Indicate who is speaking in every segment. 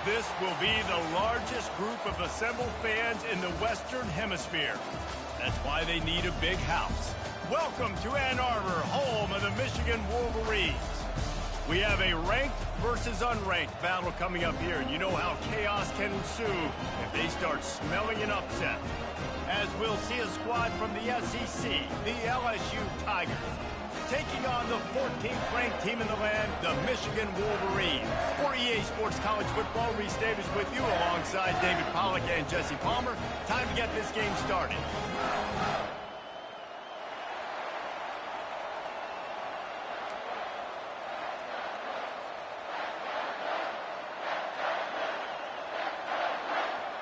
Speaker 1: This will be the largest group of assembled fans in the Western Hemisphere. That's why they need a big house. Welcome to Ann Arbor, home of the Michigan Wolverines. We have a ranked versus unranked battle coming up here. You know how chaos can ensue if they start smelling an upset. As we'll see a squad from the SEC, the LSU Tigers, taking on the 14th ranked team in the land, the Michigan Wolverines. For EA Sports College Football, Reese Davis with you alongside David Pollack and Jesse Palmer. Time to get this game started.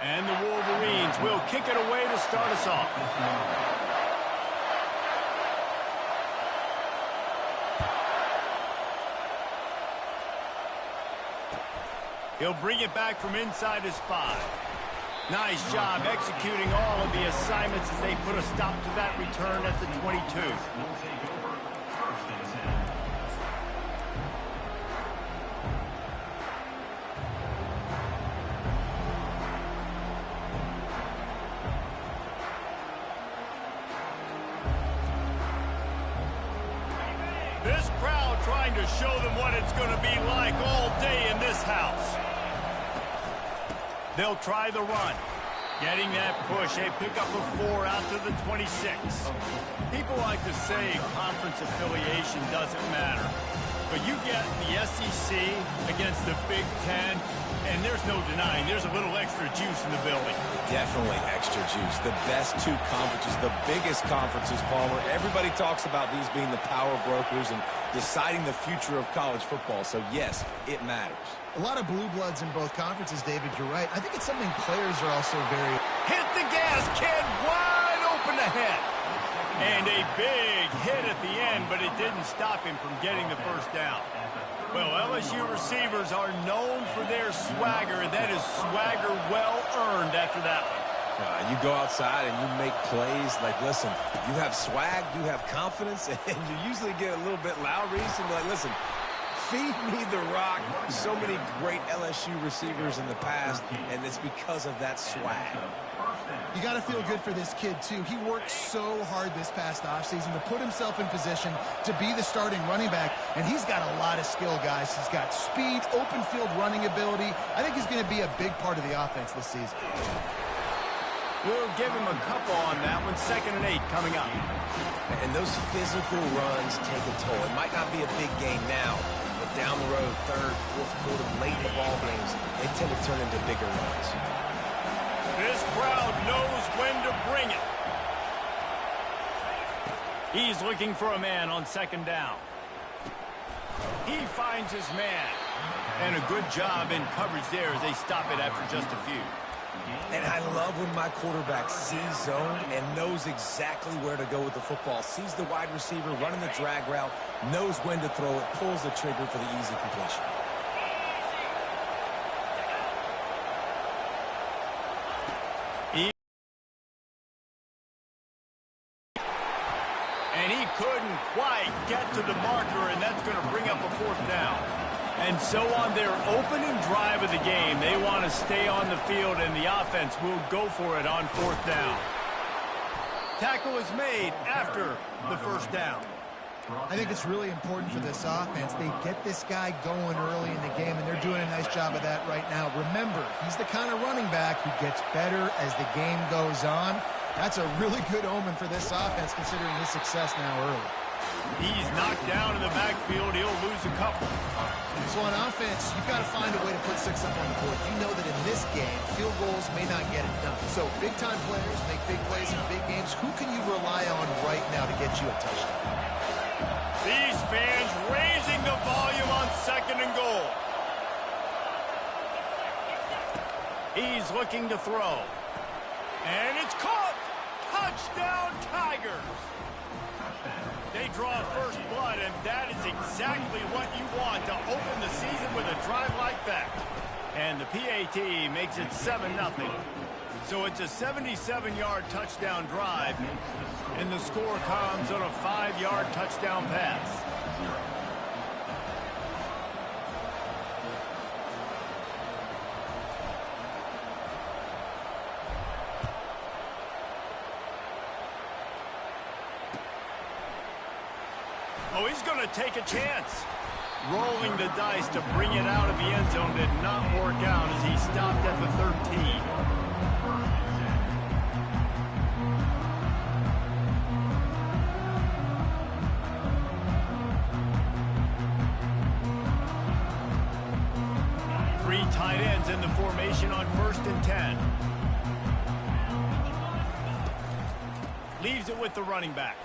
Speaker 1: And the Wolverines will kick it away to start us off. He'll bring it back from inside his 5. Nice job executing all of the assignments as they put a stop to that return at the 22. This crowd trying to show them what it's going to be like all day in this house. They'll try the run. Getting that push, a pickup of 4 out to the 26. People like to say conference affiliation doesn't matter. But you get the SEC against the Big Ten, and there's no denying there's a little extra juice in the building.
Speaker 2: Definitely extra juice. The best 2 conferences, the biggest conferences, Palmer. Everybody talks about these being the power brokers and deciding the future of college football. So, yes, it matters.
Speaker 3: A lot of blue bloods in both conferences, David. You're right. I think it's something players are also very...
Speaker 1: Hit the gas, kid! Wide open ahead! And a big hit at the end, but it didn't stop him from getting the first down. Well, LSU receivers are known for their swagger, and that is swagger well earned after that one.
Speaker 2: You go outside and you make plays. Like, listen, you have swag, you have confidence, and you usually get a little bit loud, Reese, and like, listen, feed me the rock. So many great LSU receivers in the past, and it's because of that swag.
Speaker 3: You got to feel good for this kid, too. He worked so hard this past offseason to put himself in position to be the starting running back, and he's got a lot of skill, guys. He's got speed, open field running ability. I think he's going to be a big part of the offense this season.
Speaker 1: We'll give him a couple on that one. 2nd and 8 coming up.
Speaker 2: And those physical runs take a toll. It might not be a big game now, but down the road, 3rd, 4th quarter, late in the ball games, they tend to turn into bigger runs.
Speaker 1: This crowd knows when to bring it. He's looking for a man on 2nd down. He finds his man. And a good job in coverage there as they stop it after just a few.
Speaker 2: And I love when my quarterback sees zone and knows exactly where to go with the football. Sees the wide receiver running the drag route, knows when to throw it, pulls the trigger for the easy completion.
Speaker 1: And he couldn't quite get to the marker, and that's going to bring up a 4th down. And so on their opening drive of the game, they want to stay on the field, and the offense will go for it on 4th down. Tackle is made after the 1st down.
Speaker 3: I think it's really important for this offense. They get this guy going early in the game, and they're doing a nice job of that right now. Remember, he's the kind of running back who gets better as the game goes on. That's a really good omen for this offense, considering his success now early.
Speaker 1: He's knocked down in the backfield. He'll lose a couple.
Speaker 3: So on offense, you've got to find a way to put 6 up on the board. You know that in this game, field goals may not get it done. So big-time players make big plays in big games. Who can you rely on right now to get you a touchdown?
Speaker 1: These fans raising the volume on 2nd and goal. He's looking to throw. And it's caught. Touchdown, Tigers. They draw first blood, and that is exactly what you want to open the season with a drive like that. And the PAT makes it 7-0. So it's a 77-yard touchdown drive, and the score comes on a 5-yard touchdown pass. going to take a chance. Rolling the dice to bring it out of the end zone did not work out as he stopped at the 13. Three tight ends in the formation on 1st and 10. Leaves it with the running back.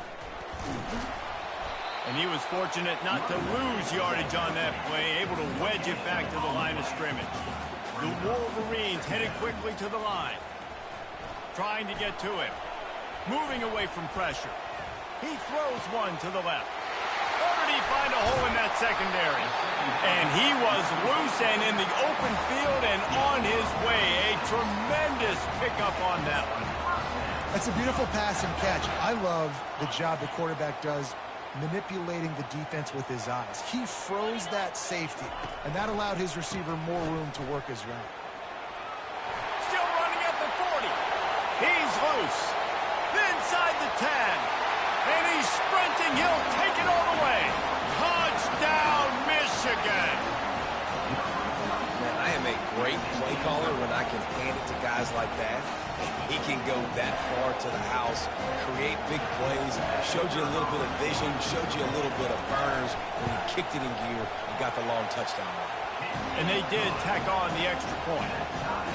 Speaker 1: And he was fortunate not to lose yardage on that play, able to wedge it back to the line of scrimmage. The Wolverines headed quickly to the line, trying to get to him, moving away from pressure. He throws one to the left. Or did he find a hole in that secondary? And he was loose and in the open field and on his way. A tremendous pickup on that one.
Speaker 3: That's a beautiful pass and catch. I love the job the quarterback does manipulating the defense with his eyes. He froze that safety, and that allowed his receiver more room to work his route.
Speaker 1: Still running at the 40. He's loose. Inside the 10. And he's sprinting. He'll take it all the way. Touchdown, Michigan.
Speaker 2: Man, I am a great play caller when I can hand it to guys like that. He can go that far to the house, create big plays, showed you a little bit of vision, showed you a little bit of burners when he kicked it in gear and got the long touchdown run.
Speaker 1: And they did tack on the extra point.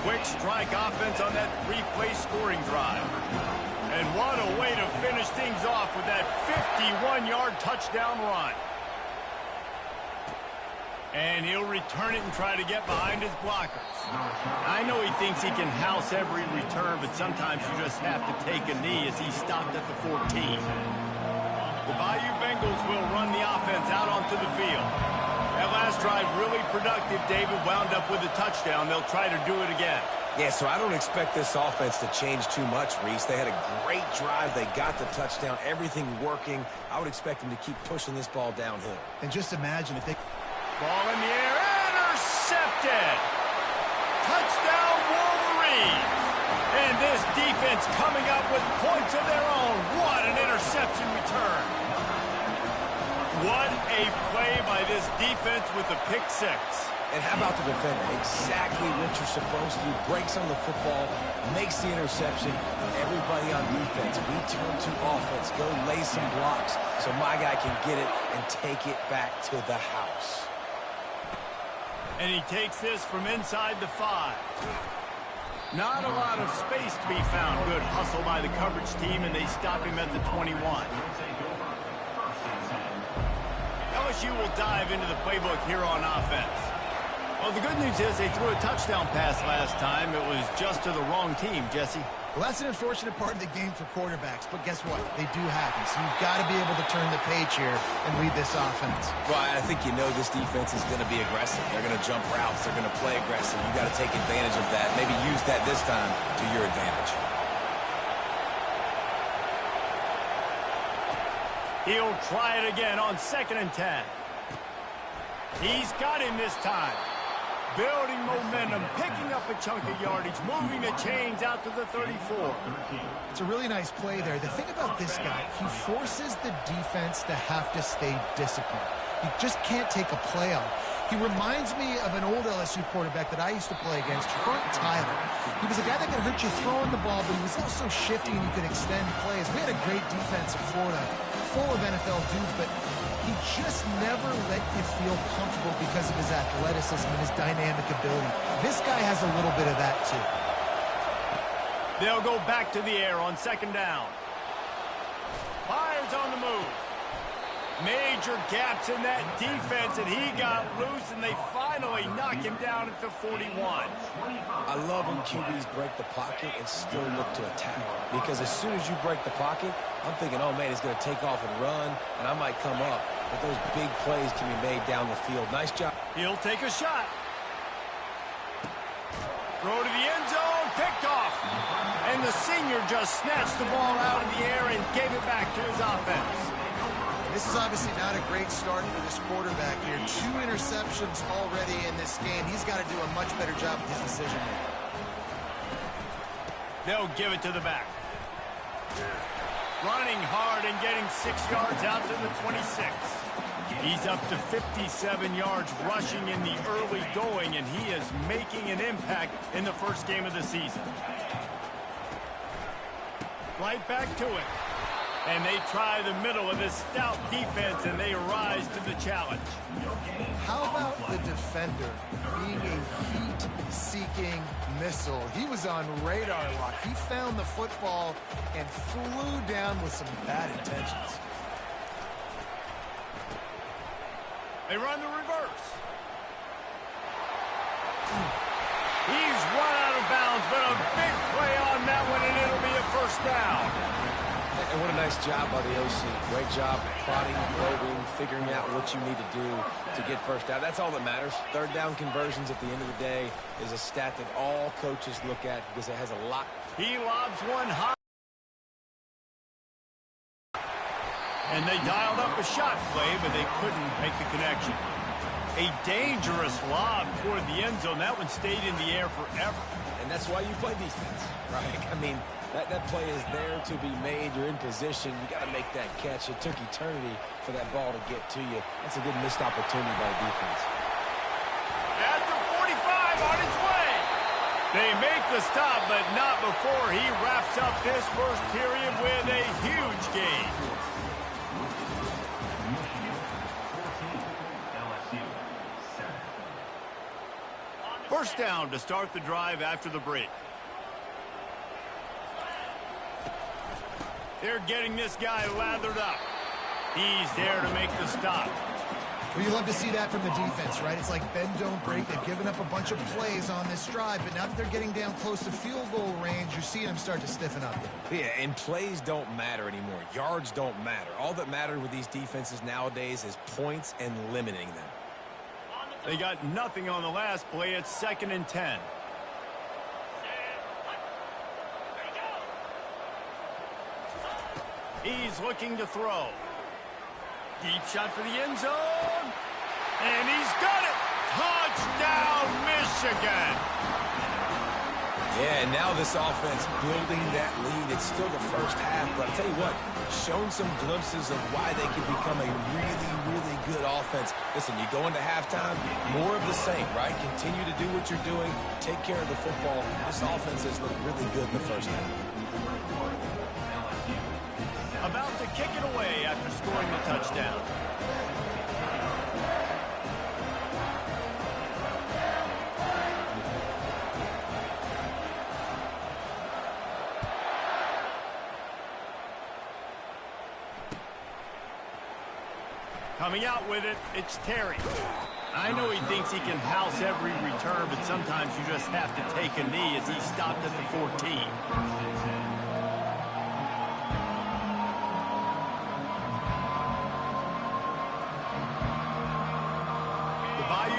Speaker 1: Quick strike offense on that 3-play scoring drive. And what a way to finish things off with that 51-yard touchdown run. And he'll return it and try to get behind his blockers. I know he thinks he can house every return, but sometimes you just have to take a knee as he stopped at the 14. The Bayou Bengals will run the offense out onto the field. That last drive really productive. David wound up with a touchdown. They'll try to do it again.
Speaker 2: Yeah, so I don't expect this offense to change too much, Reese. They had a great drive. They got the touchdown. Everything working. I would expect them to keep pushing this ball downhill.
Speaker 3: And just imagine if they...
Speaker 1: Ball in the air, intercepted. Touchdown, Wolverines. And this defense coming up with points of their own. What an interception return. What a play by this defense with the pick six.
Speaker 2: And how about the defender? Exactly what you're supposed to do. Breaks on the football, makes the interception. Everybody on defense, return to offense. Go lay some blocks so my guy can get it and take it back to the house.
Speaker 1: And he takes this from inside the 5. Not a lot of space to be found. Good hustle by the coverage team, and they stop him at the 21. LSU will dive into the playbook here on offense. Well, the good news is they threw a touchdown pass last time. It was just to the wrong team, Jesse.
Speaker 3: Well, that's an unfortunate part of the game for quarterbacks, but guess what? They do happen, so you've got to be able to turn the page here and lead this offense.
Speaker 2: Well, I think you know this defense is going to be aggressive. They're going to jump routes. They're going to play aggressive. You've got to take advantage of that. Maybe use that this time to your advantage.
Speaker 1: He'll try it again on 2nd and 10. He's got him this time. Building momentum, picking up a chunk of yardage, moving the chains out to the 34.
Speaker 3: It's a really nice play there. The thing about this guy, he forces the defense to have to stay disciplined. He just can't take a play off. He reminds me of an old LSU quarterback that I used to play against, Trent Tyler. He was a guy that could hurt you throwing the ball, but he was also shifty and he could extend plays. We had a great defense in Florida, full of NFL dudes, but he just never let you feel comfortable because of his athleticism and his dynamic ability. This guy has a little bit of that, too.
Speaker 1: They'll go back to the air on 2nd down. Fires on the move. Major gaps in that defense, and he got loose, and they finally knock him down at the 41.
Speaker 2: I love when QBs break the pocket and still look to attack. Because as soon as you break the pocket, I'm thinking, oh, man, he's going to take off and run, and I might come up. But those big plays can be made down the field. Nice job.
Speaker 1: He'll take a shot. Throw to the end zone, picked off. And the senior just snatched the ball out of the air and gave it back to his offense.
Speaker 3: This is obviously not a great start for this quarterback here. 2 interceptions already in this game. He's got to do a much better job with his decision-making.
Speaker 1: They'll give it to the back. Running hard and getting 6 yards out to the 26. He's up to 57 yards rushing in the early going, and he is making an impact in the first game of the season. Right back to it. And they try the middle of this stout defense, and they rise to the challenge.
Speaker 3: How about the defender being a heat-seeking missile? He was on radar lock. He found the football and flew down with some bad intentions.
Speaker 1: They run the reverse. He's run out of bounds, but a big play on that one, and it'll be a first down.
Speaker 2: And what a nice job by the OC. Great job plotting, probing, figuring out what you need to do to get first down. That's all that matters. Third down conversions at the end of the day is a stat that all coaches look at because it has a lot.
Speaker 1: He lobs one high. And they dialed up a shot play, but they couldn't make the connection. A dangerous lob toward the end zone. That one stayed in the air forever.
Speaker 2: And that's why you play defense, right? I mean, that play is there to be made. You're in position. You got to make that catch. It took eternity for that ball to get to you. That's a good missed opportunity by defense.
Speaker 1: At the 45 on its way. They make the stop, but not before he wraps up this first period with a huge gain. First down to start the drive after the break. They're getting this guy lathered up. He's there to make the stop.
Speaker 3: Well, you love to see that from the defense, right? It's like bend, don't break. They've given up a bunch of plays on this drive, but now that they're getting down close to field goal range, you're seeing them start to stiffen up.
Speaker 2: Yeah, and plays don't matter anymore. Yards don't matter. All that matters with these defenses nowadays is points and limiting them.
Speaker 1: They got nothing on the last play. It's 2nd and 10. He's looking to throw. Deep shot for the end zone. And he's got it. Touchdown, Michigan.
Speaker 2: Yeah, and now this offense building that lead. It's still the first half, but I'll tell you what, shown some glimpses of why they could become a really, really good offense. Listen, you go into halftime, more of the same, right? Continue to do what you're doing. Take care of the football. This offense has looked really good in the first half.
Speaker 1: About to kick it away after scoring the touchdown. Coming out with it, it's Terry. I know he thinks he can house every return, but sometimes you just have to take a knee as he stopped at the 14.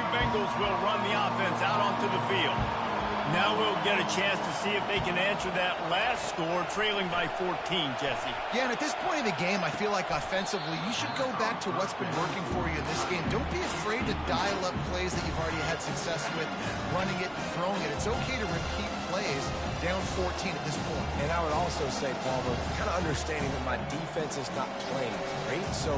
Speaker 1: Bengals will run the offense out onto the field. Now we'll get a chance to see if they can answer that last score, trailing by 14, Jesse.
Speaker 3: Yeah, and at this point of the game, I feel like offensively, you should go back to what's been working for you in this game. Don't be afraid to dial up plays that you've already had success with, running it and throwing it. It's okay to repeat plays down 14 at this point.
Speaker 2: And I would also say, Palmer, kind of understanding that my defense is not playing great, so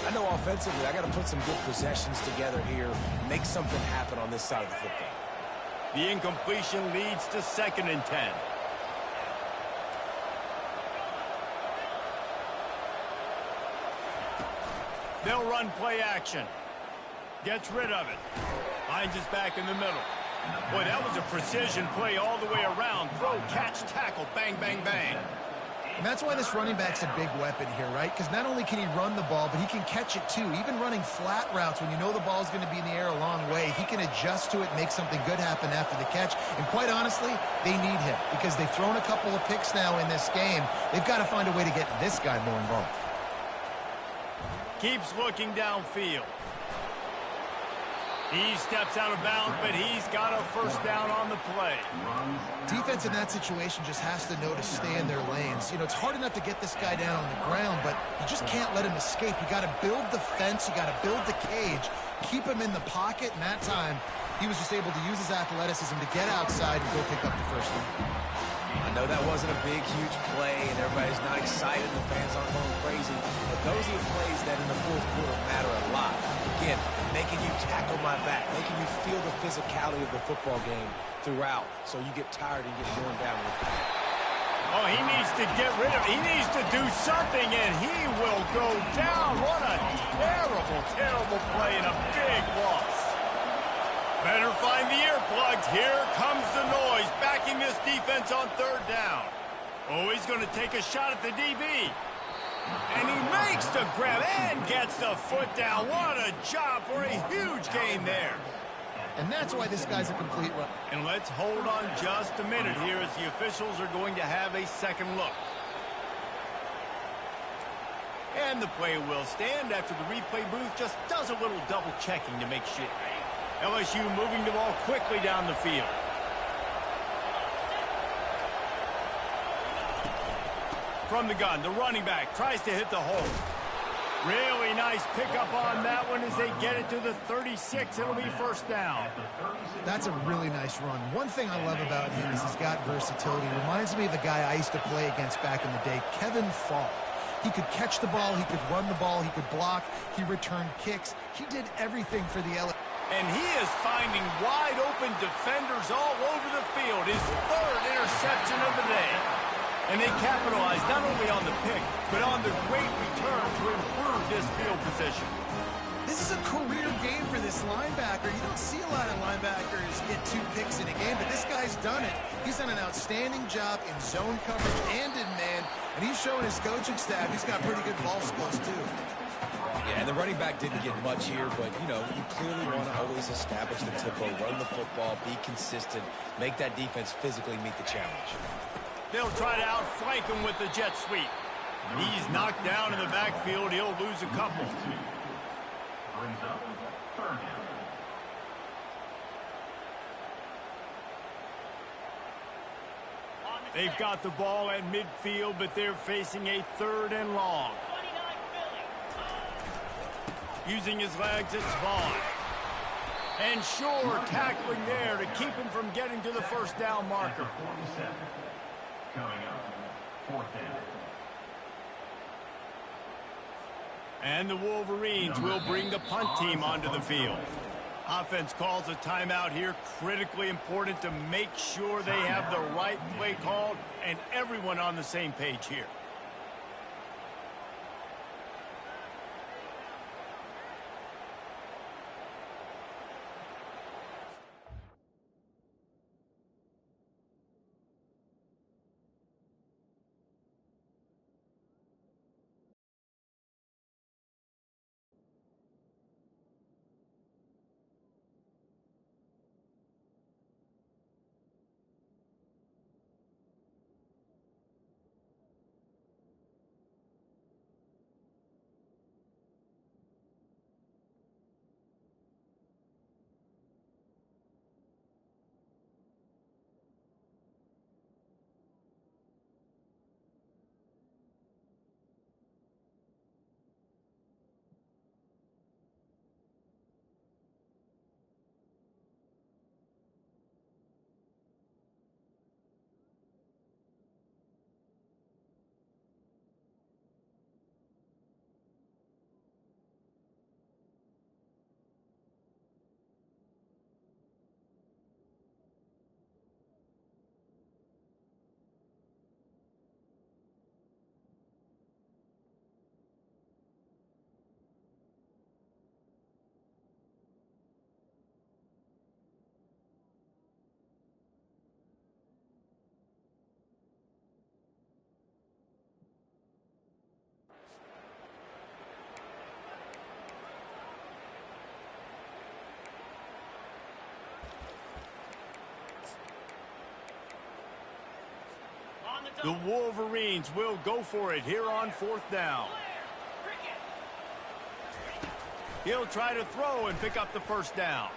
Speaker 2: I know offensively I got to put some good possessions together here, make something happen on this side of the football.
Speaker 1: The incompletion leads to 2nd and 10. They'll run play action. Gets rid of it. Finds his back in the middle. Boy, that was a precision play all the way around. Throw, catch, tackle, bang, bang, bang.
Speaker 3: And that's why this running back's a big weapon here, right? Because not only can he run the ball, but he can catch it too. Even running flat routes when you know the ball's going to be in the air a long way, he can adjust to it, make something good happen after the catch. And quite honestly, they need him because they've thrown a couple of picks now in this game. They've got to find a way to get this guy more involved.
Speaker 1: Keeps looking downfield. He steps out of bounds, but he's got a first down on the play.
Speaker 3: Defense in that situation just has to know to stay in their lanes. You know, it's hard enough to get this guy down on the ground, but you just can't let him escape. You got to build the fence. You got to build the cage. Keep him in the pocket. And that time, he was just able to use his athleticism to get outside and go pick up the first down.
Speaker 2: I know that wasn't a big, huge play, and everybody's not excited, the fans aren't going crazy, but those are the plays that in the fourth quarter matter a lot. Again, making you tackle my back, making you feel the physicality of the football game throughout, so you get tired and get worn down with that.
Speaker 1: Oh, he needs to get rid of it. He needs to do something, and he will go down. What a terrible, terrible play and a big loss. Better find the earplugs. Here comes the noise, backing this defense on third down. Oh, he's going to take a shot at the DB. And he makes the grab and gets the foot down. What a job for a huge gain there.
Speaker 3: And that's why this guy's a complete run.
Speaker 1: And let's hold on just a minute here as the officials are going to have a second look. And the play will stand after the replay booth just does a little double checking to make sure. LSU moving the ball quickly down the field. From the gun, the running back tries to hit the hole. Really nice pickup on that one as they get it to the 36. It'll be first down.
Speaker 3: That's a really nice run. One thing I love about him is he's got versatility. Reminds me of the guy I used to play against back in the day, Kevin Falk. He could catch the ball, he could run the ball, he could block, he returned kicks. He did everything for the LSU.
Speaker 1: And he is finding wide-open defenders all over the field. His third interception of the day. And they capitalized not only on the pick, but on the great return to improve this field position.
Speaker 3: This is a career game for this linebacker. You don't see a lot of linebackers get 2 picks in a game, but this guy's done it. He's done an outstanding job in zone coverage and in man, and he's showing his coaching staff he's got pretty good ball skills too.
Speaker 2: Yeah, and the running back didn't get much here, but, you know, you clearly want to always establish the tempo, run the football, be consistent, make that defense physically meet the challenge.
Speaker 1: They'll try to outflank him with the jet sweep. He's knocked down in the backfield. He'll lose a couple. They've got the ball at midfield, but they're facing a third and long. Using his legs, it's Vaughn. And Shore tackling there to keep him from getting to the first down marker. And the Wolverines will bring the punt team onto the field. Offense calls a timeout here. Critically important to make sure they have the right play called and everyone on the same page here. The Wolverines will go for it here on fourth down. He'll try to throw and pick up the first down.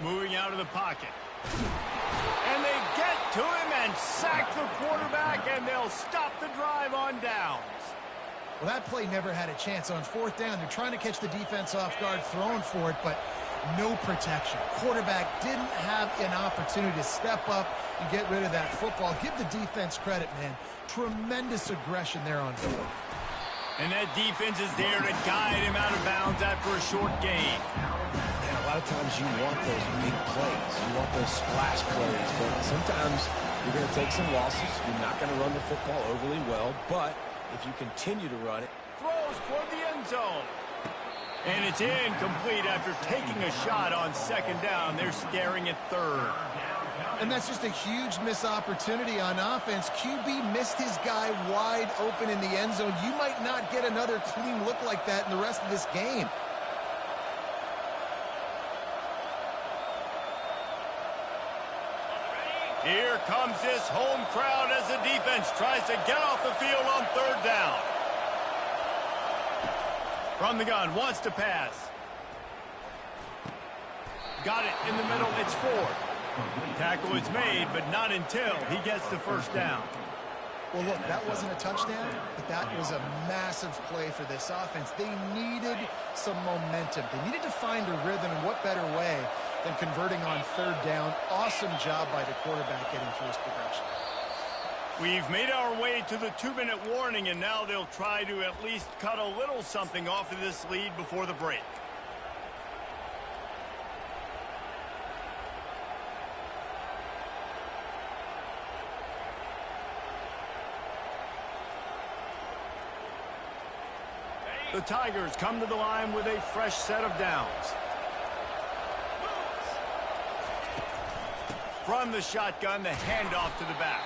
Speaker 1: Moving out of the pocket. And they get to him and sack the quarterback, and they'll stop the drive on downs.
Speaker 3: Well, that play never had a chance on fourth down. They're trying to catch the defense off guard, throwing for it, but no protection. Quarterback didn't have an opportunity to step up and get rid of that football. Give the defense credit, man. Tremendous aggression there on field.
Speaker 1: And that defense is there to guide him out of bounds after a short gain.
Speaker 2: And a lot of times you want those big plays. You want those splash plays. But sometimes you're going to take some losses. You're not going to run the football overly well. But if you continue to run it.
Speaker 1: Throws toward the end zone. And it's incomplete after taking a shot on second down. They're staring at third.
Speaker 3: And that's just a huge missed opportunity on offense. QB missed his guy wide open in the end zone. You might not get another clean look like that in the rest of this game.
Speaker 1: Here comes this home crowd as the defense tries to get off the field on third down. From the gun, wants to pass. Got it in the middle, it's fourth. Tackle is made, but not until he gets the first down.
Speaker 3: Well, look, that wasn't a touchdown, but that was a massive play for this offense. They needed some momentum. They needed to find a rhythm, and what better way than converting on third down. Awesome job by the quarterback getting through his progression.
Speaker 1: We've made our way to the 2-minute warning, and now they'll try to at least cut a little something off of this lead before the break. The Tigers come to the line with a fresh set of downs. From the shotgun, the handoff to the back.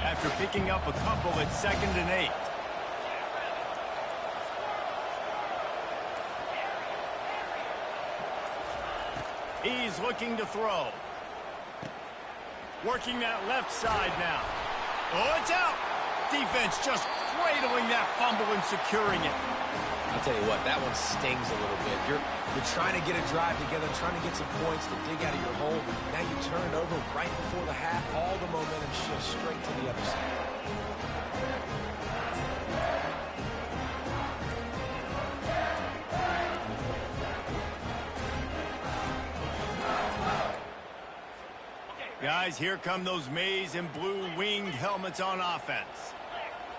Speaker 1: After picking up a couple at 2nd and 8. He's looking to throw. Working that left side now. Oh, it's out. Defense just cradling that fumble and securing it.
Speaker 2: I'll tell you what, that one stings a little bit. You're trying to get a drive together, trying to get some points to dig out of your hole. Now you turn it over right before the half. All the momentum shifts straight to the other side.
Speaker 1: Guys, here come those maize and blue winged helmets on offense.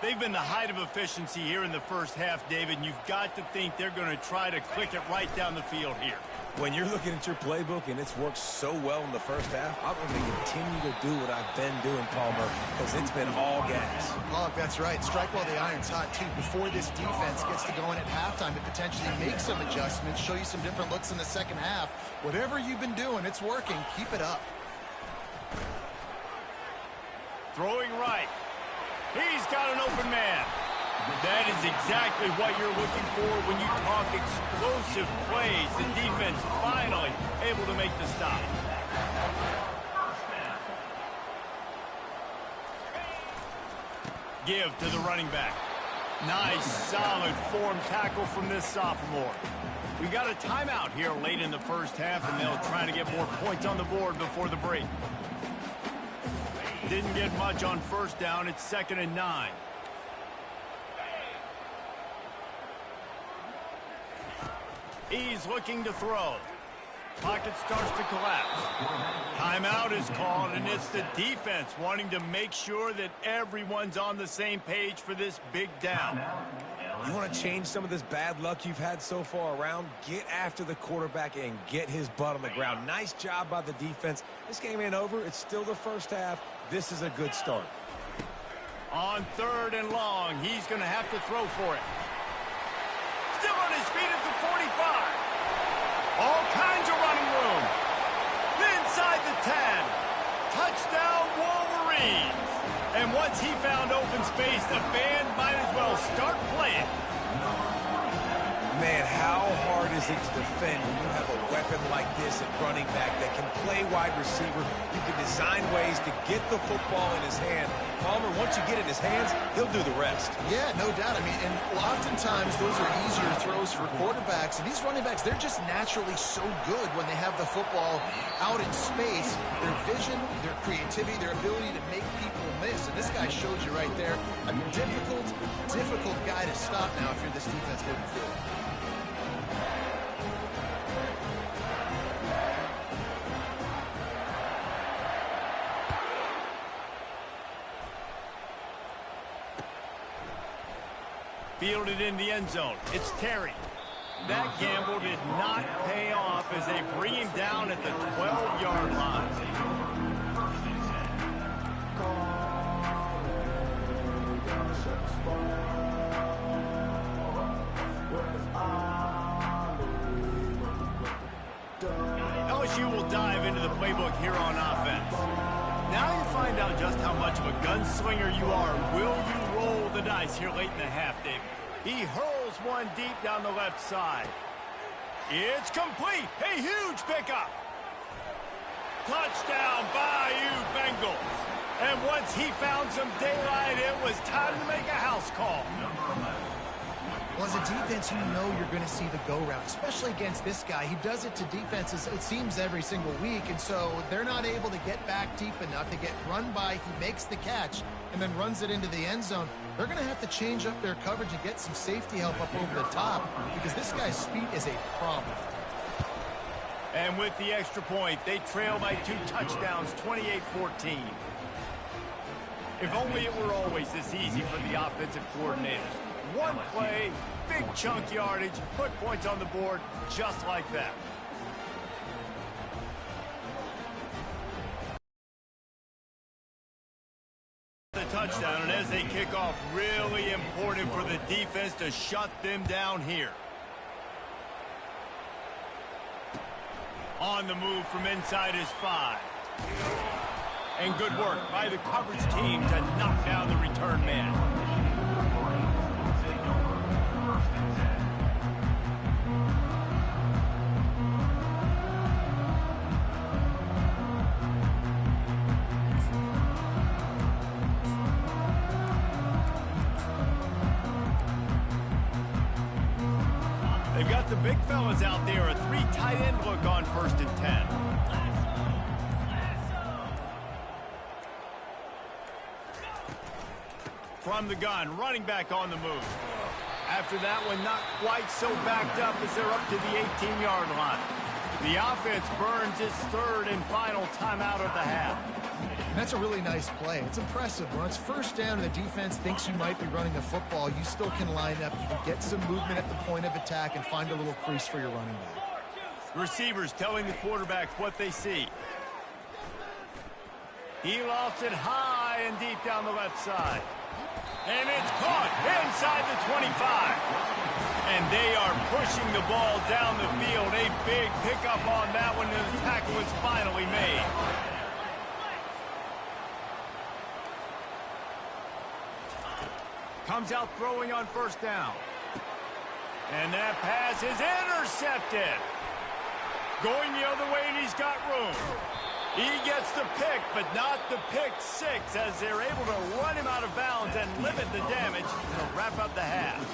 Speaker 1: They've been the height of efficiency here in the first half, David, and you've got to think they're going to try to click it right down the field here.
Speaker 2: When you're looking at your playbook and it's worked so well in the first half, I'm going to continue to do what I've been doing, Palmer, because it's been all gas.
Speaker 3: Oh, that's right. Strike while the iron's hot, too. Before this defense gets to going at halftime to potentially make some adjustments, show you some different looks in the second half. Whatever you've been doing, it's working. Keep it up.
Speaker 1: Throwing right. He's got an open man. That is exactly what you're looking for when you talk explosive plays. The defense finally able to make the stop. Give to the running back. Nice, solid form tackle from this sophomore. We got a timeout here late in the first half, and they'll try to get more points on the board before the break. Didn't get much on first down. It's 2nd and 9. He's looking to throw. Pocket starts to collapse. Timeout is called, and it's the defense wanting to make sure that everyone's on the same page for this big down.
Speaker 2: You want to change some of this bad luck you've had so far around? Get after the quarterback and get his butt on the ground. Nice job by the defense. This game ain't over. It's still the first half. This is a good start.
Speaker 1: On 3rd and long, he's going to have to throw for it. Still on his feet at the 45. All kinds of running room. Inside the 10. Touchdown, Wolverines. And once he found open space, the band might as well start playing.
Speaker 2: Man, how hard is easy to defend when you have a weapon like this at running back that can play wide receiver. You can design ways to get the football in his hand. Palmer, once you get it in his hands, he'll do the rest.
Speaker 3: Yeah, no doubt. I mean, and oftentimes those are easier throws for quarterbacks. And these running backs, they're just naturally so good when they have the football out in space. Their vision, their creativity, their ability to make people miss. And this guy showed you right there a difficult guy to stop now if you're this defense moving forward.
Speaker 1: Fielded in the end zone. It's Terry. That gamble did not pay off as they bring him down at the 12-yard line. LSU will dive into the playbook here on offense. Now you find out just how much of a gunslinger you are. Will you roll the dice here late in the half, David? He hurls one deep down the left side. It's complete. A huge pickup. Touchdown, Bayou Bengals. And once he found some daylight, it was time to make a house call.
Speaker 3: Well, as a defense, you know you're going to see the go-round, especially against this guy. He does it to defenses, it seems, every single week, and so they're not able to get back deep enough to get run by. He makes the catch and then runs it into the end zone. They're going to have to change up their coverage and get some safety help up over the top because this guy's speed is a problem.
Speaker 1: And with the extra point, they trail by 2 touchdowns, 28-14. If only it were always this easy for the offensive coordinators. One play, big chunk yardage, put points on the board just like that. The touchdown, and as they kick off, really important for the defense to shut them down here. On the move from inside his 5. And good work by the coverage team to knock down the return man. They've got the big fellas out there, a 3 tight end look on 1st and 10. From the gun, running back on the move. After that one, not quite so backed up as they're up to the 18-yard line. The offense burns its 3rd and final timeout of the half.
Speaker 3: And that's a really nice play. It's impressive. When it's 1st down and the defense thinks you might be running the football, you still can line up. You can get some movement at the point of attack and find a little crease for your running back.
Speaker 1: Receivers telling the quarterbacks what they see. He lofts it high and deep down the left side. And it's caught inside the 25. And they are pushing the ball down the field. A big pickup on that one, and the tackle is finally made. Comes out throwing on 1st down. And that pass is intercepted. Going the other way, and he's got room. He gets the pick, but not the pick 6, as they're able to run him out of bounds and limit the damage to wrap up the half.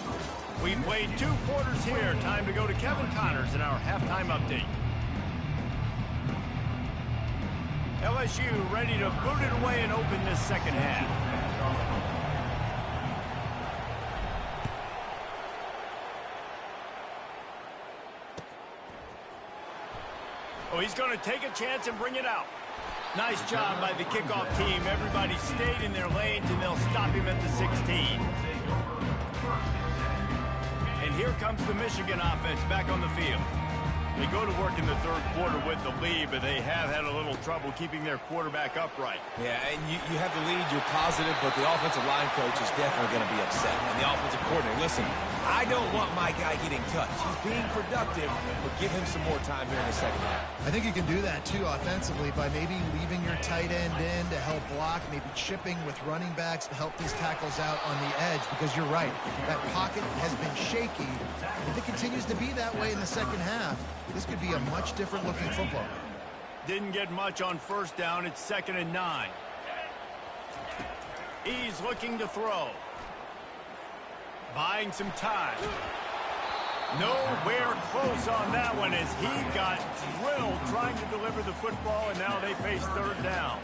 Speaker 1: We've played 2 quarters here. Time to go to Kevin Connors in our halftime update. LSU ready to boot it away and open this 2nd half. Oh, he's going to take a chance and bring it out. Nice job by the kickoff team. Everybody stayed in their lanes, and they'll stop him at the 16. And here comes the Michigan offense back on the field. They go to work in the 3rd quarter with the lead, but they have had a little trouble keeping their quarterback upright.
Speaker 2: Yeah, and you have the lead, you're positive, but the offensive line coach is definitely going to be upset. And the offensive coordinator, listen, I don't want my guy getting touched. He's being productive, but give him some more time here in the second half.
Speaker 3: I think you can do that, too, offensively, by maybe leaving your tight end in to help block, maybe chipping with running backs to help these tackles out on the edge, because you're right. That pocket has been shaky. If it continues to be that way in the second half, this could be a much different looking football.
Speaker 1: Didn't get much on first down. It's 2nd and 9. He's looking to throw. Buying some time. Nowhere close on that one as he got drilled trying to deliver the football, and now they face 3rd down.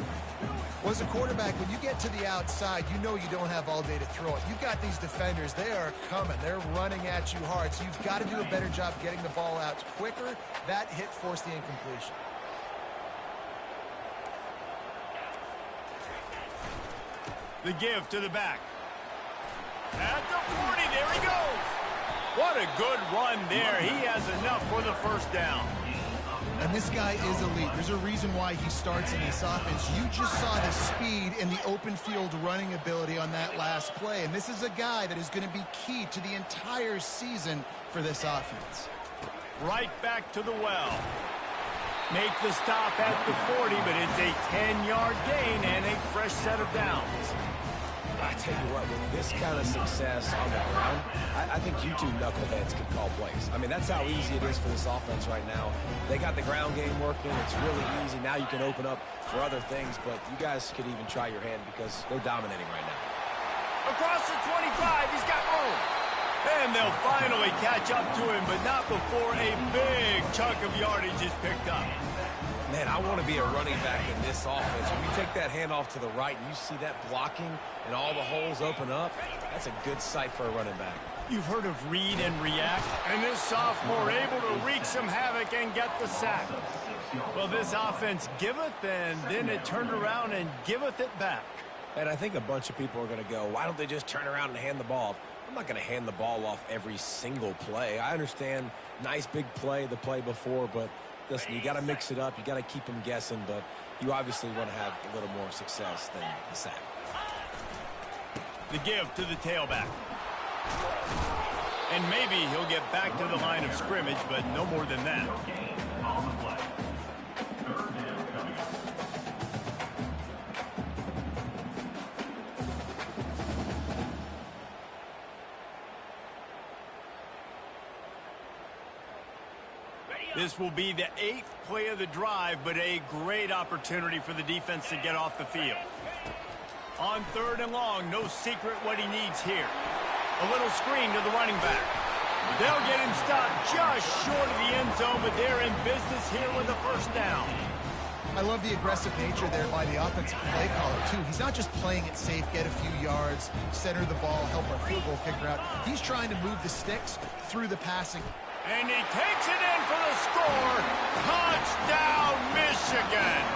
Speaker 3: Well, as a quarterback, when you get to the outside, you know you don't have all day to throw it. You've got these defenders. They are coming. They're running at you hard, so you've got to do a better job getting the ball out quicker. That hit forced the incompletion.
Speaker 1: The give to the back. At the 40, there he goes. What a good run there. He has enough for the first down.
Speaker 3: And this guy is elite. There's a reason why he starts in this offense. You just saw the speed and the open field running ability on that last play. And this is a guy that is going to be key to the entire season for this offense.
Speaker 1: Right back to the well. Make the stop at the 40, but it's a 10-yard gain and a fresh set of downs.
Speaker 2: I tell you what, with this kind of success on the ground, I think you two knuckleheads can call plays. I mean, that's how easy it is for this offense right now. They got the ground game working. It's really easy. Now you can open up for other things, but you guys could even try your hand because they're dominating right now.
Speaker 1: Across the 25, he's got room. And they'll finally catch up to him, but not before a big chunk of yardage is picked up.
Speaker 2: Man, I want to be a running back in this offense. When you take that handoff to the right and you see that blocking and all the holes open up, that's a good sight for a running back.
Speaker 1: You've heard of read and react, and this sophomore able to wreak some havoc and get the sack. Well, this offense giveth, and then it turned around and giveth it back.
Speaker 2: And I think a bunch of people are going to go, why don't they just turn around and hand the ball off? I'm not going to hand the ball off every single play. I understand nice big play the play before, but listen, you got to mix it up. You got to keep them guessing, but you obviously want to have a little more success than the sack.
Speaker 1: The give to the tailback. And maybe he'll get back to the line of scrimmage, but no more than that. This will be the 8th play of the drive, but a great opportunity for the defense to get off the field. On 3rd and long, no secret what he needs here. A little screen to the running back. They'll get him stopped just short of the end zone, but they're in business here with a first down.
Speaker 3: I love the aggressive nature there by the offensive play caller, too. He's not just playing it safe, get a few yards, center the ball, help our field goal kicker out. He's trying to move the sticks through the passing.
Speaker 1: And he takes it in for the score. Touchdown, Michigan.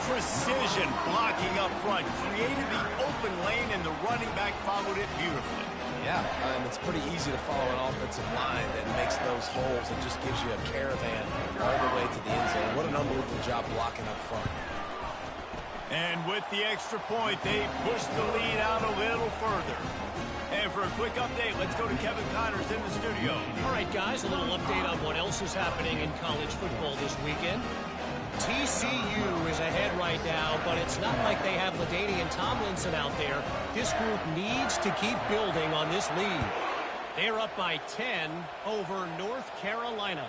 Speaker 1: Precision blocking up front created the open lane, and the running back followed it beautifully.
Speaker 2: Yeah, it's pretty easy to follow an offensive line that makes those holes and just gives you a caravan all the way to the end zone. What an unbelievable job blocking up front.
Speaker 1: And with the extra point, they push the lead out a little further. And for a quick update, let's go to Kevin Connors in the studio.
Speaker 4: All right, guys, a little update on what else is happening in college football this weekend. TCU is ahead right now, but it's not like they have LaDainian Tomlinson out there. This group needs to keep building on this lead. They're up by 10 over North Carolina.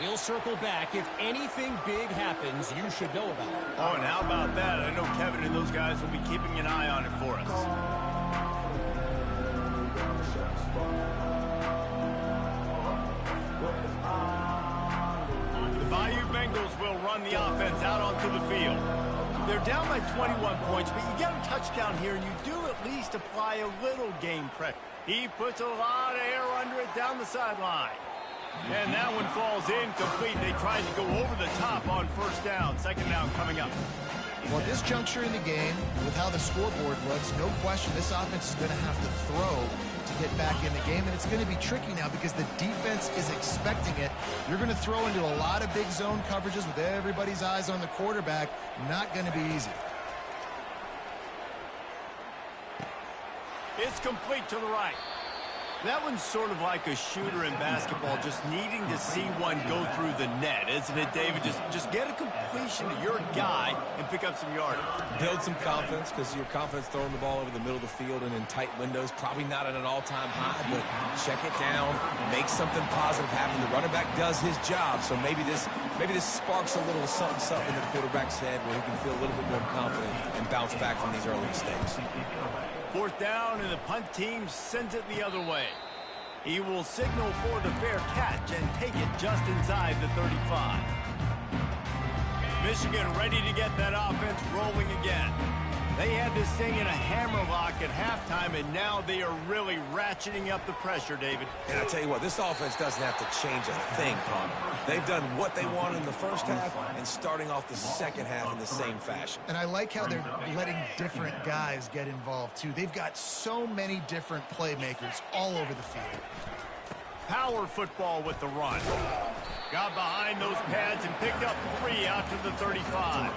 Speaker 4: We'll circle back. If anything big happens, you should know about it.
Speaker 1: Oh, and how about that? I know Kevin and those guys will be keeping an eye on it for us. Bengals will run the offense out onto the field. They're down by 21 points, but you get a touchdown here, and you do at least apply a little game pressure. He puts a lot of air under it down the sideline. And that one falls incomplete. They tried to go over the top on first down. Second down coming up.
Speaker 3: Well, at this juncture in the game, with how the scoreboard looks, no question this offense is going to have to throw to get back in the game, and it's going to be tricky now because the defense is expecting it. You're going to throw into a lot of big zone coverages with everybody's eyes on the quarterback. Not going to be easy.
Speaker 1: It's complete to the right. That one's sort of like a shooter in basketball, just needing to see one go through the net, isn't it, David? Just get a completion to your guy and pick up some yardage.
Speaker 2: Build some confidence, because your confidence throwing the ball over the middle of the field and in tight windows, probably not at an all-time high, but check it down, make something positive happen. The running back does his job, so maybe this sparks a little something in the quarterback's head where he can feel a little bit more confident and bounce back from these early mistakes.
Speaker 1: 4th down, and the punt team sends it the other way. He will signal for the fair catch and take it just inside the 35. Michigan ready to get that offense rolling again. They had this thing in a hammerlock at halftime, and now they are really ratcheting up the pressure, David.
Speaker 2: And I tell you what, this offense doesn't have to change a thing, Connor. They've done what they wanted in the first half and starting off the second half in the same fashion.
Speaker 3: And I like how they're letting different guys get involved, too. They've got so many different playmakers all over the field.
Speaker 1: Power football with the run. Got behind those pads and picked up 3 out to the 35.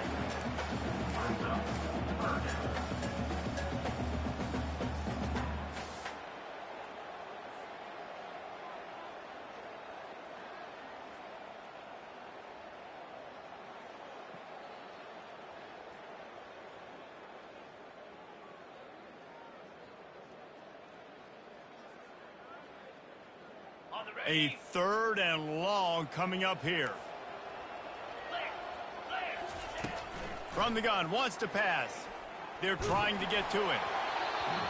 Speaker 1: A 3rd and long coming up here. From the gun, wants to pass. They're trying to get to it.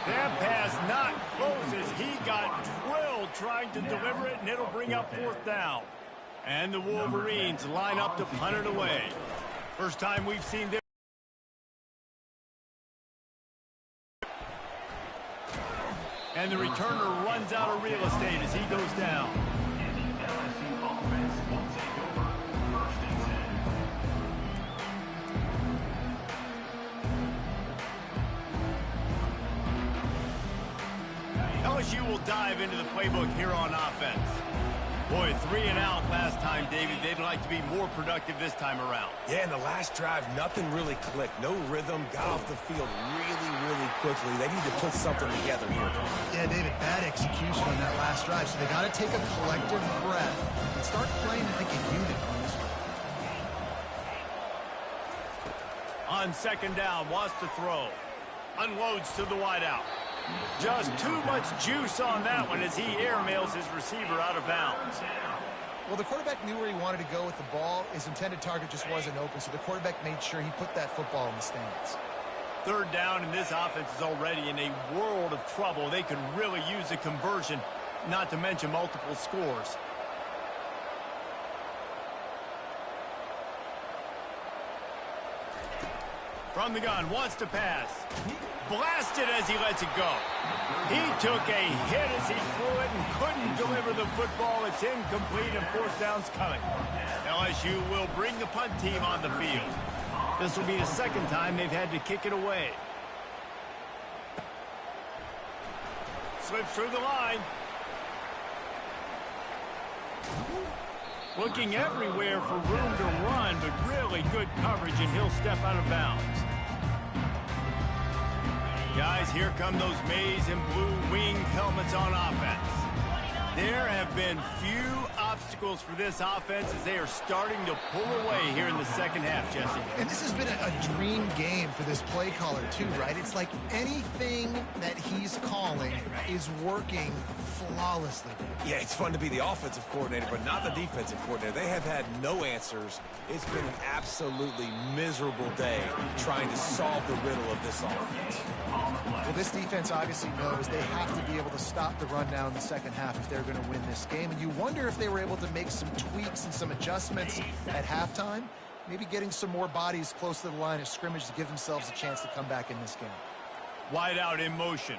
Speaker 1: That pass not close as he got drilled trying to deliver it, and it'll bring up 4th down. And the Wolverines line up to punt it away. First time we've seen this. And the returner runs out of real estate as he goes down. LSU will dive into the playbook here on offense. Boy, 3 and out last time, David. They'd like to be more productive this time around.
Speaker 2: Yeah, in the last drive, nothing really clicked. No rhythm, got off the field really quickly. They need to put something together here.
Speaker 3: Yeah, David, bad execution on that last drive, so they got to take a collective breath and start playing like a unit on this one.
Speaker 1: On 2nd down, wants to throw. Unloads to the wideout. Just too much juice on that one as he airmails his receiver out of bounds.
Speaker 3: Well, the quarterback knew where he wanted to go with the ball. His intended target just wasn't open, so the quarterback made sure he put that football in the stands.
Speaker 1: 3rd down, and this offense is already in a world of trouble. They could really use a conversion, not to mention multiple scores. From the gun, wants to pass. Blasted as he lets it go. He took a hit as he threw it and couldn't deliver the football. It's incomplete and 4th down's coming. LSU will bring the punt team on the field. This will be the 2nd time they've had to kick it away. Slips through the line. Looking everywhere for room to run, but really good coverage, and he'll step out of bounds. Guys, here come those maize and blue winged helmets on offense. There have been few obstacles for this offense as they are starting to pull away here in the 2nd half, Jesse.
Speaker 3: And this has been a dream game for this play caller, too, right? It's like anything that he's calling is working flawlessly.
Speaker 2: Yeah, it's fun to be the offensive coordinator, but not the defensive coordinator. They have had no answers. It's been an absolutely miserable day trying to solve the riddle of this offense.
Speaker 3: Well, this defense obviously knows they have to be able to stop the run now in the 2nd half if they're going to win this game. And you wonder if they were able to make some tweaks and some adjustments at halftime, maybe getting some more bodies close to the line of scrimmage to give themselves a chance to come back in this game.
Speaker 1: Wide out in motion.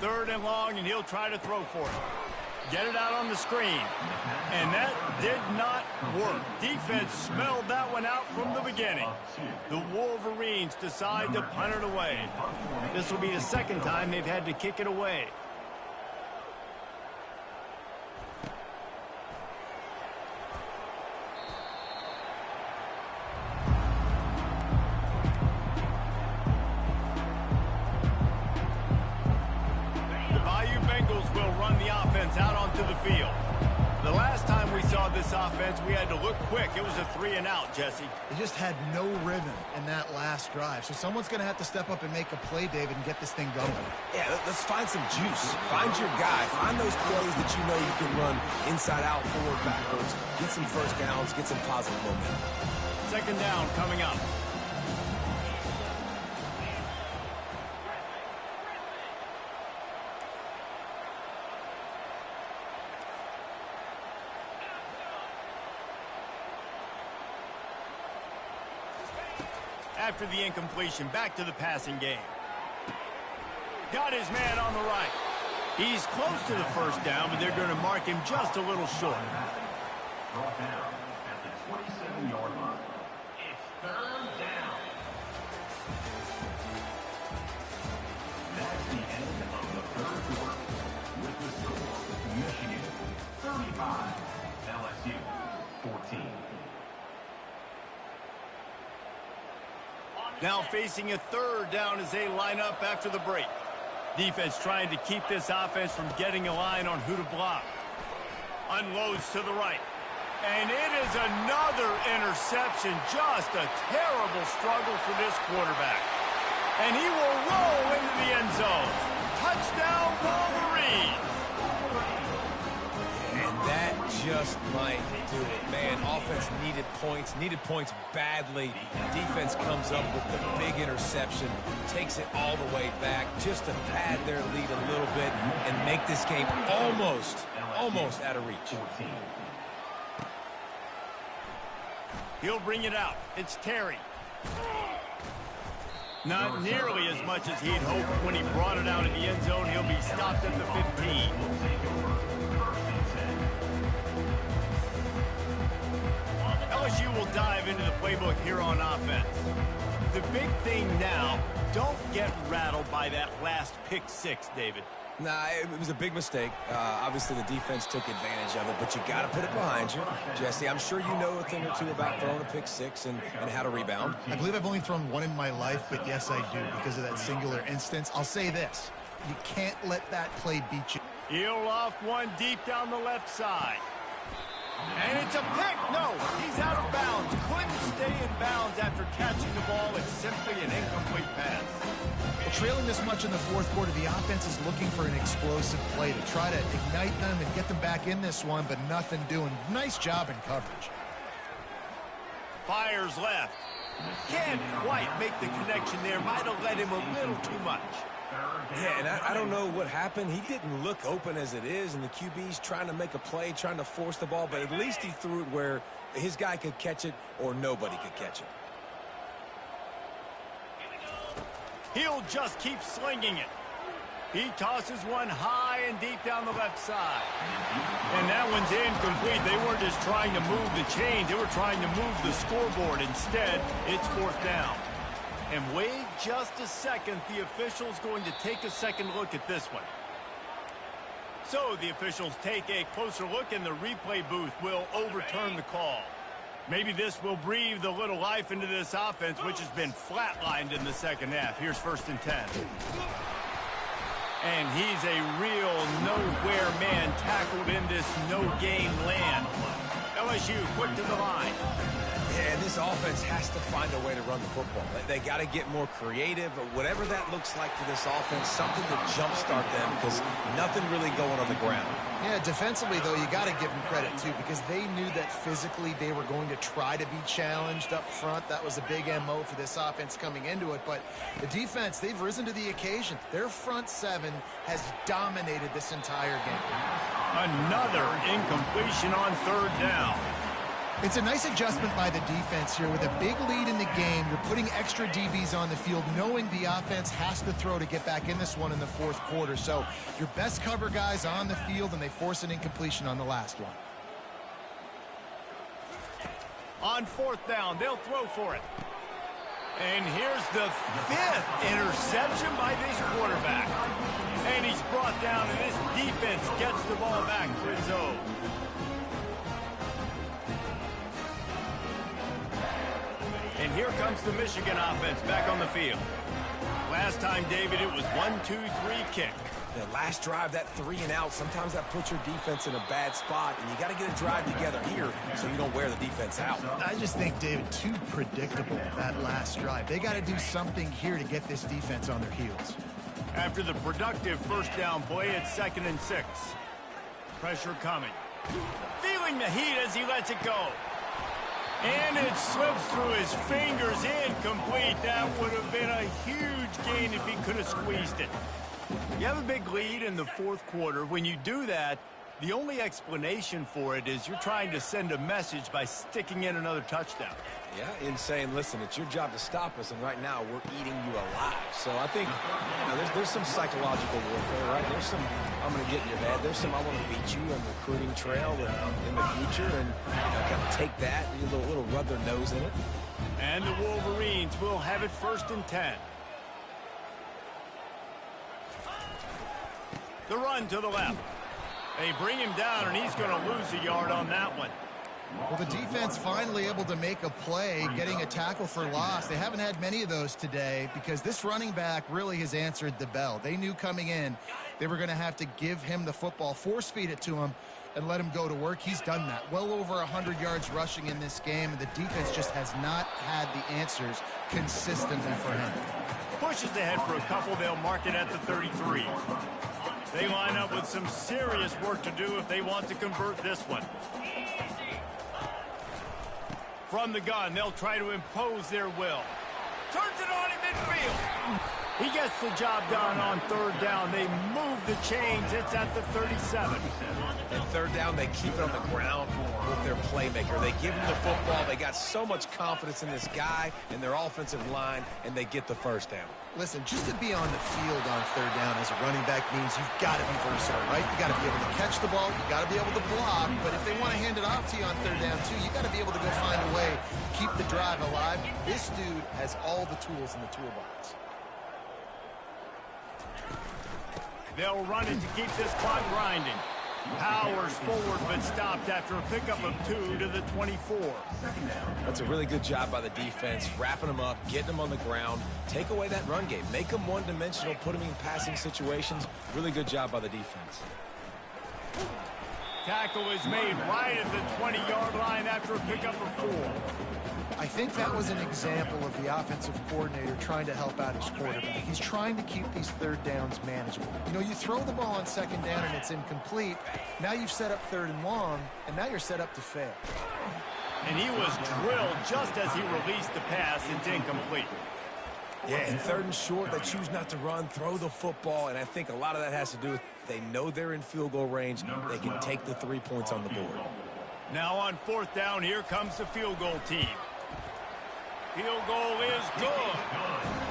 Speaker 1: 3rd and long, and he'll try to throw for it. Get it out on the screen. And that did not work. Defense smelled that one out from the beginning. The Wolverines decide to punt it away. This will be the 2nd time they've had to kick it away. The Bayou Bengals field. The last time we saw this offense, we had to look quick. It was a 3-and-out, Jesse.
Speaker 3: They just had no rhythm in that last drive. So someone's going to have to step up and make a play, David, and get this thing going.
Speaker 2: Yeah, let's find some juice. Find your guy. Find those plays that you know you can run inside out, forward, backwards. Get some first downs. Get some positive momentum.
Speaker 1: Second down coming up. After the incompletion, back to the passing game. Got his man on the right. He's close to the first down, but they're going to mark him just a little short.
Speaker 5: Brought down at the 27-yard line. It's third down. That's the end of the third quarter. With the score, Michigan 35, LSU 14.
Speaker 1: Now facing a third down as they line up after the break. Defense trying to keep this offense from getting a line on who to block. Unloads to the right. And it is another interception. Just a terrible struggle for this quarterback. And he will roll into the end zone. Touchdown, Wolverines.
Speaker 2: And that just might do it. Man, offense needed points badly. Defense comes up with the big interception, takes it all the way back just to pad their lead a little bit and make this game almost out of reach.
Speaker 1: He'll bring it out. It's Terry. Not nearly as much as he'd hoped when he brought it out in the end zone. He'll be stopped at the 15. LSU will dive into the playbook here on offense. The big thing now, don't get rattled by that last pick six, David.
Speaker 2: Nah, it was a big mistake. Obviously, the defense took advantage of it, but you got to put it behind you. Jesse, I'm sure you know a thing or two about throwing a pick six and how to rebound.
Speaker 3: I believe I've only thrown one in my life, but yes, I do because of that singular instance. I'll say this. You can't let that play beat you.
Speaker 1: He'll off one deep down the left side. And it's a pick. No, he's out of bounds. Couldn't stay in bounds after catching the ball. It's simply an incomplete pass.
Speaker 3: Well, trailing this much in the fourth quarter, the offense is looking for an explosive play to try to ignite them and get them back in this one, but nothing doing. Nice job in coverage.
Speaker 1: Fires left. Can't quite make the connection there. Might have let him a little too much.
Speaker 2: Yeah, and I don't know what happened. He didn't look open as it is, and the QB's trying to make a play, trying to force the ball, but at least he threw it where his guy could catch it or nobody could catch it.
Speaker 1: He'll just keep slinging it. He tosses one high and deep down the left side. And that one's incomplete. They weren't just trying to move the chains. They were trying to move the scoreboard. Instead, it's fourth down. And wait just a second. The official's going to take a second look at this one. So the officials take a closer look, and the replay booth will overturn the call. Maybe this will breathe a little life into this offense, which has been flatlined in the second half. Here's 1st and 10. And he's a real nowhere man tackled in this no-game land. LSU quick to the line.
Speaker 2: Yeah, and this offense has to find a way to run the football. They got to get more creative, or whatever that looks like for this offense, something to jumpstart them, because nothing really going on the ground.
Speaker 3: Yeah, defensively, though, you got to give them credit, too, because they knew that physically they were going to try to be challenged up front. That was a big MO for this offense coming into it. But the defense, they've risen to the occasion. Their front seven has dominated this entire game.
Speaker 1: Another incompletion on third down.
Speaker 3: It's a nice adjustment by the defense here. With a big lead in the game, you're putting extra DBs on the field, knowing the offense has to throw to get back in this one in the fourth quarter. So your best cover guys on the field, and they force an incompletion on the last one.
Speaker 1: On fourth down, they'll throw for it. And here's the 5th interception by this quarterback. And he's brought down, and this defense gets the ball back to its own. And here comes the Michigan offense back on the field. Last time, David, it was 1-2-3 kick.
Speaker 2: The last drive, that 3 and out, sometimes that puts your defense in a bad spot, and you got to get a drive together here so you don't wear the defense out.
Speaker 3: I just think, David, too predictable, that last drive. They got to do something here to get this defense on their heels.
Speaker 1: After the productive first down play, it's 2nd and 6. Pressure coming. Feeling the heat as he lets it go. And it slips through his fingers, incomplete. That would have been a huge gain if he could have squeezed it. You have a big lead in the 4th quarter. When you do that, the only explanation for it is you're trying to send a message by sticking in another touchdown.
Speaker 2: Yeah, in saying, listen, it's your job to stop us, and right now we're eating you alive. So I think, there's some psychological warfare, right? There's some, I'm going to get in your head. There's some, I want to beat you on the recruiting trail in the future, and kind of take that, and a little rub their nose in it.
Speaker 1: And the Wolverines will have it 1st and 10. The run to the left. They bring him down, and he's going to lose a yard on that one.
Speaker 3: Well, the defense finally able to make a play, getting a tackle for loss. They haven't had many of those today because this running back really has answered the bell. They knew coming in they were going to have to give him the football, force-feed it to him, and let him go to work. He's done that. Well over 100 yards rushing in this game, and the defense just has not had the answers consistently for him.
Speaker 1: Pushes ahead for a couple. They'll mark it at the 33. They line up with some serious work to do if they want to convert this one. From the gun, they'll try to impose their will. Turns it on in midfield. He gets the job done on 3rd down. They move the chains. It's at the 37.
Speaker 2: And 3rd down, they keep it on the ground with their playmaker. They give him the football. They got so much confidence in this guy and their offensive line, and they get the 1st down.
Speaker 3: Listen, just to be on the field on 3rd down as a running back means you've got to be versatile, right? You got to be able to catch the ball. You got to be able to block. But if they want to hand it off to you on 3rd down, too, you got to be able to go find a way to keep the drive alive. This dude has all the tools in the toolbox.
Speaker 1: They'll run it to keep this clock grinding. Powers forward, but stopped after a pickup of 2 to the 24.
Speaker 2: That's a really good job by the defense, wrapping them up, getting them on the ground, take away that run game, make them one-dimensional, put them in passing situations. Really good job by the defense.
Speaker 1: Tackle is made right at the 20-yard line after a pickup of 4.
Speaker 3: I think that was an example of the offensive coordinator trying to help out his quarterback. He's trying to keep these 3rd downs manageable. You know, you throw the ball on 2nd down and it's incomplete. Now you've set up 3rd and long, and now you're set up to fail.
Speaker 1: And he was drilled just as he released the pass. It's incomplete.
Speaker 2: Yeah, and 3rd and short, they choose not to run, throw the football, and I think a lot of that has to do with they know they're in field goal range. They can take the 3 points on the board.
Speaker 1: Now on 4th down, here comes the field goal team. Field goal is good.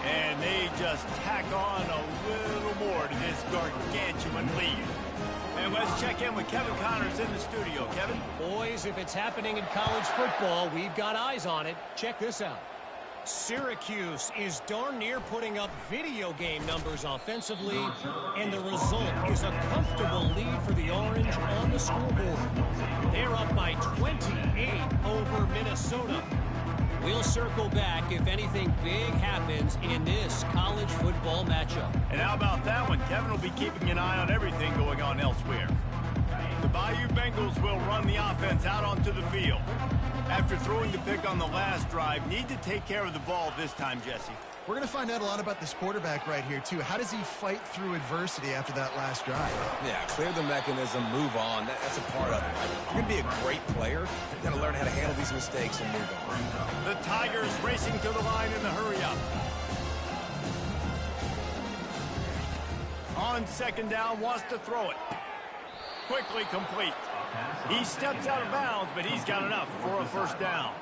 Speaker 1: And they just tack on a little more to this gargantuan lead. And let's check in with Kevin Connors in the studio. Kevin?
Speaker 4: Boys, if it's happening in college football, we've got eyes on it. Check this out. Syracuse is darn near putting up video game numbers offensively, and the result is a comfortable lead for the Orange on the scoreboard. They're up by 28 over Minnesota. We'll circle back if anything big happens in this college football matchup.
Speaker 1: And how about that one? Kevin will be keeping an eye on everything going on elsewhere. The Bayou Bengals will run the offense out onto the field. After throwing the pick on the last drive, need to take care of the ball this time, Jesse.
Speaker 3: We're going to find out a lot about this quarterback right here, too. How does he fight through adversity after that last drive?
Speaker 2: Yeah, clear the mechanism, move on. That's a part of it. If you're going to be a great player, you've got to learn how to handle these mistakes and move on.
Speaker 1: The Tigers racing to the line in the hurry-up. On 2nd down, wants to throw it. Quickly complete. He steps out of bounds, but he's got enough for a 1st down.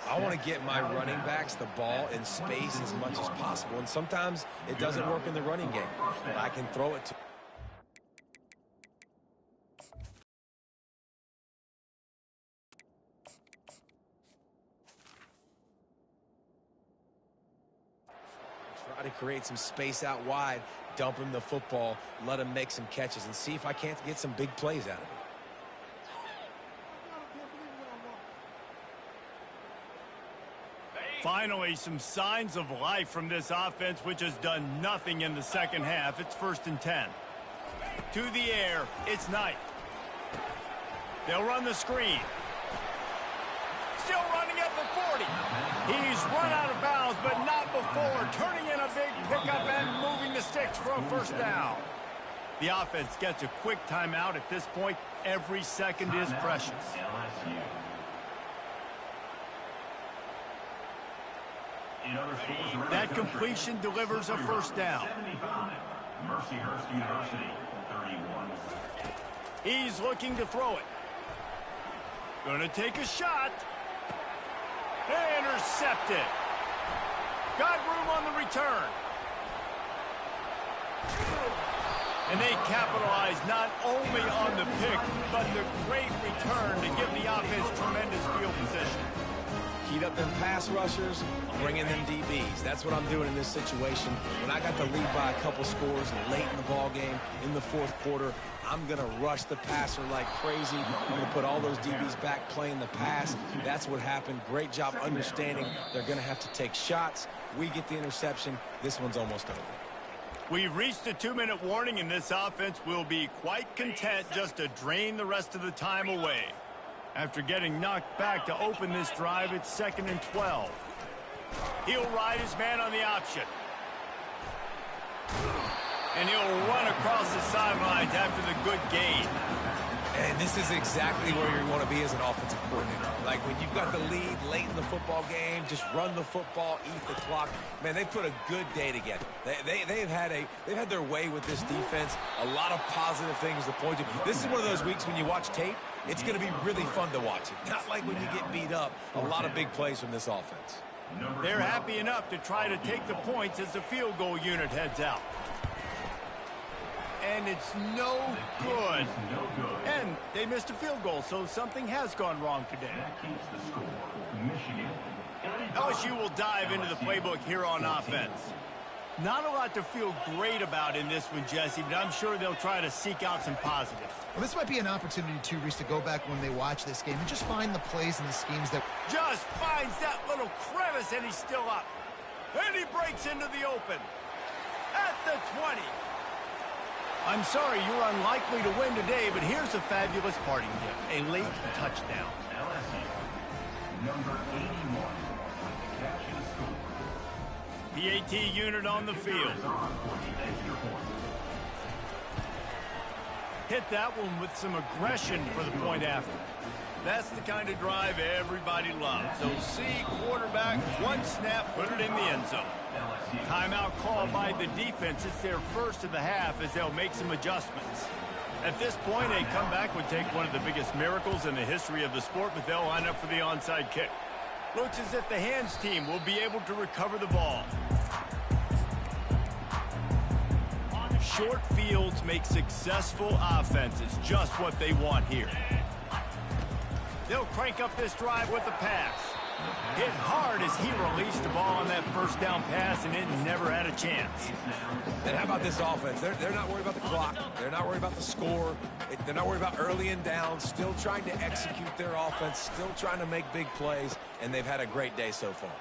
Speaker 2: I want to get my running backs the ball in space as much as possible, and sometimes it doesn't work in the running game, but I can throw it to try to create some space out wide, dump him the football, let him make some catches, and see if I can't get some big plays out of it.
Speaker 1: Finally, some signs of life from this offense, which has done nothing in the 2nd half. It's 1st and 10. To the air, it's Knight. They'll run the screen. Still running at the 40. He's run out of bounds, but not before turning in a big pickup and moving the sticks for a first down. The offense gets a quick timeout at this point. Every second is precious. That completion delivers a first down.
Speaker 5: Mercyhurst University, 31.
Speaker 1: He's looking to throw it. Going to take a shot. Intercepted. Got room on the return. And they capitalize not only on the pick, but the great return to give the offense tremendous field position.
Speaker 2: Heat up them pass rushers, bring in them DBs. That's what I'm doing in this situation. When I got the lead by a couple scores late in the ball game, in the fourth quarter, I'm going to rush the passer like crazy. I'm going to put all those DBs back playing the pass. That's what happened. Great job understanding they're going to have to take shots. We get the interception. This one's almost over.
Speaker 1: We've reached the 2-minute warning, and this offense will be quite content just to drain the rest of the time away. After getting knocked back to open this drive, it's 2nd and 12. He'll ride his man on the option. And he'll run across the sidelines after the good gain.
Speaker 2: And this is exactly where you want to be as an offensive coordinator. Like when you've got the lead late in the football game, just run the football, eat the clock. Man, they put a good day together. They've had their way with this defense. A lot of positive things to point to. This is one of those weeks when you watch tape, it's going to be really fun to watch it. Not like when you get beat up. A lot of big plays from this offense.
Speaker 1: They're happy enough to try to take the points as the field goal unit heads out. And it's no good. And they missed a field goal, so something has gone wrong today. LSU will dive into the playbook here on offense. Not a lot to feel great about in this one, Jesse, but I'm sure they'll try to seek out some positives.
Speaker 3: Well, this might be an opportunity, too, Reese, to go back when they watch this game and just find the plays and the schemes that...
Speaker 1: Just finds that little crevice, and he's still up. And he breaks into the open. At the 20. I'm sorry, you're unlikely to win today, but here's a fabulous parting gift. A late touchdown.
Speaker 5: LSU, number 81, catch and score.
Speaker 1: PAT unit on the field. Hit that one with some aggression for the point after. That's the kind of drive everybody loves. So see quarterback, one snap, put it in the end zone. Timeout called by the defense. It's their first of the half as they'll make some adjustments. At this point, a comeback would take one of the biggest miracles in the history of the sport, but they'll line up for the onside kick. Looks as if the hands team will be able to recover the ball. Short fields make successful offenses, just what they want here. They'll crank up this drive with the pass. Hit hard as he released the ball on that first down pass, and it never had a chance.
Speaker 2: And how about this offense? They're not worried about the clock. They're not worried about the score. They're not worried about early and down. Still trying to execute their offense. Still trying to make big plays, and they've had a great day so far.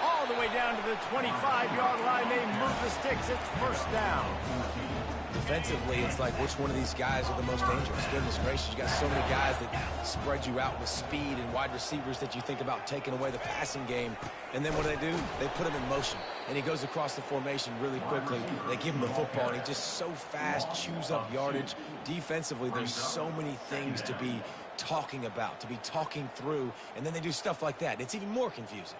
Speaker 1: All the way down to the 25-yard line. They move the sticks. It's first down.
Speaker 2: Defensively, it's like which one of these guys are the most dangerous? Goodness gracious, you got so many guys that spread you out with speed and wide receivers that you think about taking away the passing game. And then what do? They put him in motion. And he goes across the formation really quickly. They give him the football, and he just so fast, chews up yardage. Defensively, there's so many things to be talking about, to be talking through, and then they do stuff like that. It's even more confusing.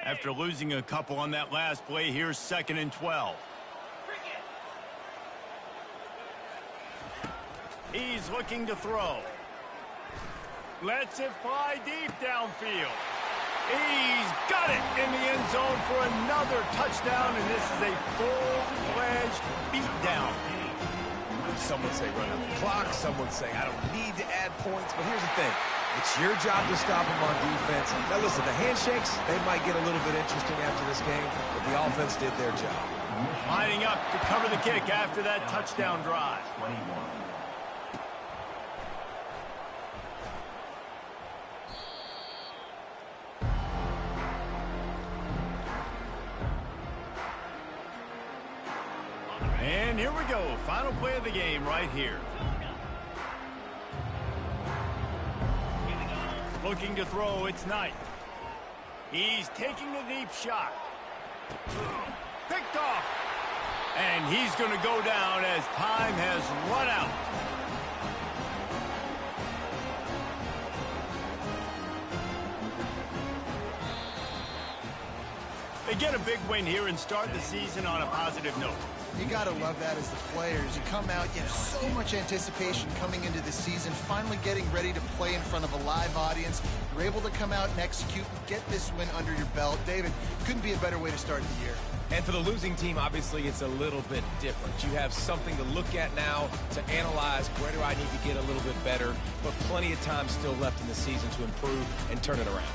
Speaker 1: After losing a couple on that last play, here's 2nd and 12. He's looking to throw. Lets it fly deep downfield. He's got it in the end zone for another touchdown, and this is a full-fledged beatdown.
Speaker 2: Some would say run out the clock. Some would say I don't need to add points. But here's the thing. It's your job to stop them on defense. Now, listen, the handshakes, they might get a little bit interesting after this game, but the offense did their job.
Speaker 1: Lining up to cover the kick after that touchdown drive.
Speaker 5: 21.
Speaker 1: And here we go. Final play of the game right here. Looking to throw, it's Knight. He's taking a deep shot. Picked off. And he's going to go down as time has run out. They get a big win here and start the season on a positive note.
Speaker 3: You got to love that as the players. You come out, you have so much anticipation coming into the season, finally getting ready to play in front of a live audience. You're able to come out and execute and get this win under your belt. David, couldn't be a better way to start the year.
Speaker 2: And for the losing team, obviously, it's a little bit different. You have something to look at now to analyze where do I need to get a little bit better, but plenty of time still left in the season to improve and turn it around.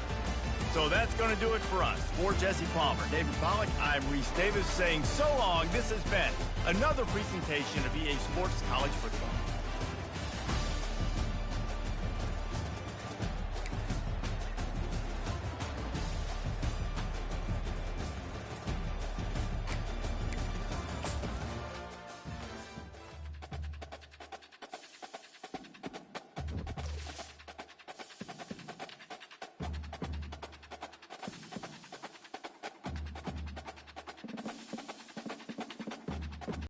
Speaker 1: So that's going to do it for us. For Jesse Palmer, David Pollack, I'm Reese Davis saying so long. This has been another presentation of EA Sports College Football.